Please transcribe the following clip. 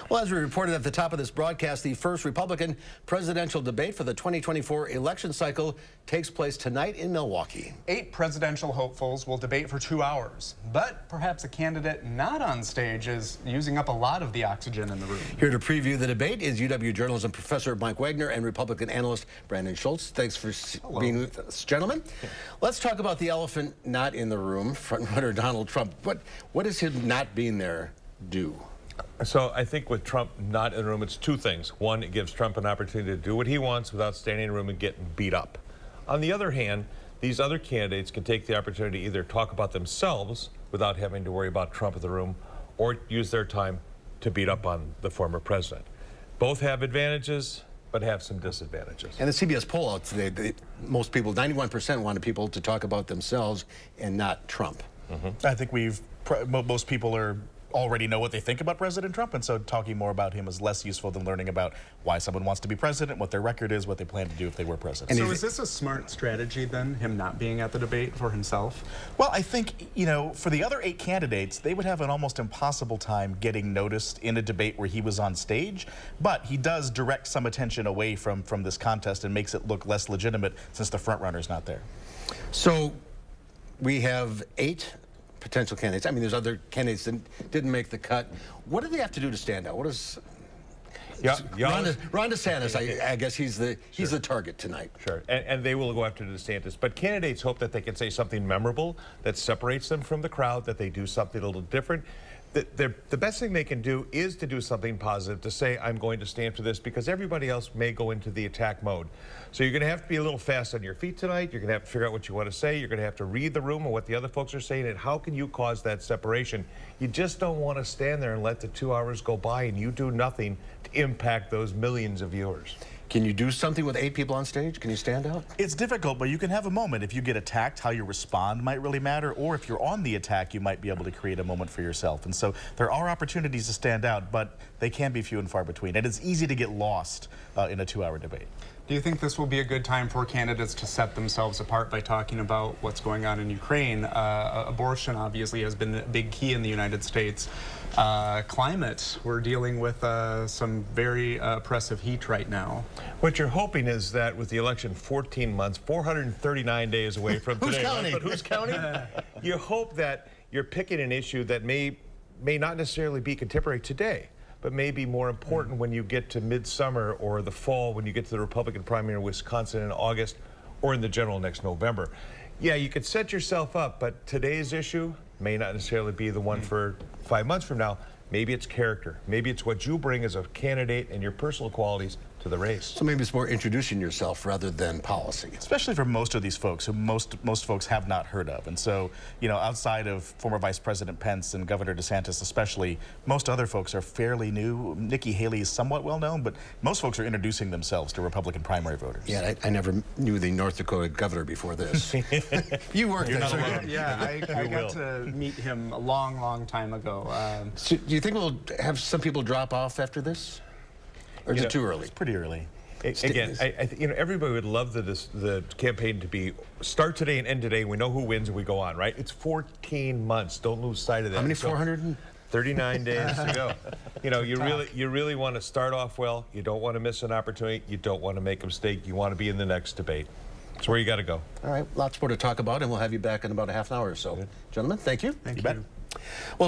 Well, as we reported at the top of this broadcast, the first Republican presidential debate for the 2024 election cycle takes place tonight in Milwaukee. 8 presidential hopefuls will debate for 2 hours, but perhaps a candidate not on stage is using up a lot of the oxygen in the room. Here to preview the debate is UW journalism professor Mike Wagner and Republican analyst Brandon Scholz. Thanks for being with us, gentlemen. Let's talk about the elephant not in the room, frontrunner Donald Trump. What does him not being there do? So I think with Trump not in the room, it's 2 things. One, it gives Trump an opportunity to do what he wants without standing in the room and getting beat up. On the other hand, these other candidates can take the opportunity to either talk about themselves without having to worry about Trump in the room, or use their time to beat up on the former president. Both have advantages, but have some disadvantages. And the CBS poll out today, most people, 91% wanted people to talk about themselves and not Trump. I think most people already know what they think about President Trump, and so talking more about him is less useful than learning about why someone wants to be president, what their record is, what they plan to do if they were president. So is this a smart strategy then, him not being at the debate for himself? Well, I think, for the other 8 candidates, they would have an almost impossible time getting noticed in a debate where he was on stage, but he does direct some attention away from this contest and makes it look less legitimate since the frontrunner's not there. So we have 8 potential candidates. I mean, there's other candidates that didn't make the cut. What do they have to do to stand out? What is Ron DeSantis? I guess he's the target tonight. Sure, and they will go after DeSantis. But candidates hope that they can say something memorable that separates them from the crowd, that they do something a little different. The best thing they can do is to do something positive, to say, I'm going to stand for this, because everybody else may go into the attack mode. So you're going to have to be a little fast on your feet tonight. You're going to have to figure out what you want to say. You're going to have to read the room and what the other folks are saying, and how can you cause that separation. You just don't want to stand there and let the 2 hours go by and you do nothing to impact those millions of viewers. Can you do something with 8 people on stage? Can you stand out? It's difficult, but you can have a moment. If you get attacked, how you respond might really matter, or if you're on the attack, you might be able to create a moment for yourself. And so there are opportunities to stand out, but they can be few and far between. And it's easy to get lost in a 2-hour debate. Do you think this will be a good time for candidates to set themselves apart by talking about what's going on in Ukraine? Abortion obviously has been a big key in the United States. Climate, we're dealing with some very oppressive heat right now. What you're hoping is that with the election 14 months, 439 days away from today, who's counting? But who's counting? You hope that you're picking an issue that may not necessarily be contemporary today, but may be more important when you get to midsummer or the fall, when you get to the Republican primary in Wisconsin in August, or in the general next November. Yeah, you could set yourself up, but today's issue may not necessarily be the one for 5 months from now. Maybe it's character. Maybe it's what you bring as a candidate and your personal qualities to the race. So maybe it's more introducing yourself rather than policy. Especially for most of these folks who most folks have not heard of. And so, outside of former Vice President Pence and Governor DeSantis especially, most other folks are fairly new. Nikki Haley is somewhat well known, but most folks are introducing themselves to Republican primary voters. Yeah, I never knew the North Dakota governor before this. You worked there. Not alone. Yeah, I got to meet him a long time ago. So do you think we'll have some people drop off after this? Or is it too early? It's pretty early. Again, everybody would love the campaign to start today and end today. We know who wins and we go on, right? It's 14 months. Don't lose sight of that. How many? 39 days to go. You really want to start off well. You don't want to miss an opportunity. You don't want to make a mistake. You want to be in the next debate. It's where you got to go. All right, lots more to talk about, and we'll have you back in about a half an hour or so. Gentlemen, thank you. Thank you. Well,